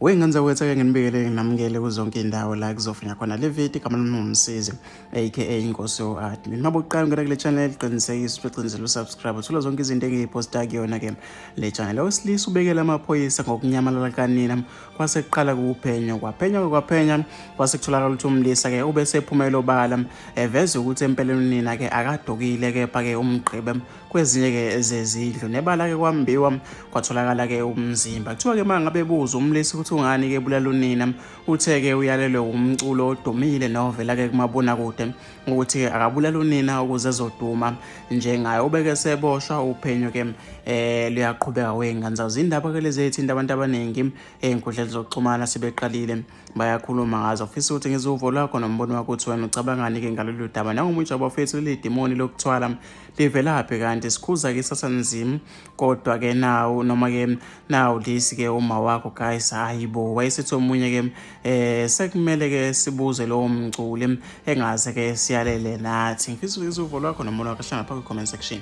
Wengenza kwethu-ke nginibikele nginamukele kuzonke indawo la kuzofunya khona le video igama lami ngumsizi aka inkosi yo-admin. Uma uqala ngena kule channel qinisekisa ucinzele usubscribe uthola zonke izinto engiyiposta kuyona-ke le channel. Owesilisa ubekele amaphoyisa ngokunyamalala kanina kwase kuqala kuphenyo kwaphenya kwase kutholakala ukuthi umlisa-ke ube sephumela obala eveza ukuthi empeleni unina-ke akadukile kepha-ke umgqiba kwezinye-ke zezindlu nebala-ke kwambiwa kwatholakala-ke umzimba. Kuthiwa-ke uma ngabe buza umlisa ukuthi ungani-ke bulala unina, uthe-ke uyalelwe umculi odumile novela-ke kumabonakude ukuthi akabulala unina ukuze ezoduma njengaye. Ubeke seboshwa uphenyo-ke luyaqhubeka wey'ngane izindaba-ke lezi ey'thinta abantu abaningi ey'nkundleni zokuxhumana sebeqalile bayakhuluma ngazo. Ufisa ukuthi ngizwe uvo lwakho nombono wakho ukuthi wena ucabangani-ke ngalolu daba, nangumutsha bafethu leli dimoni lokuthwala livelaphi kanti sikhuza-ke isasanzima kodwa-ke nawu noma-ke nawu lisi-ke uma wakho guys, hayi bo wayesethi omunye-ke sekumele-ke sibuze lowo mculi engaze-ke siyalele nathi. Ngifisa ukuzwa uvo lwakho nombono wakho hlala phakathi kwi-comment section.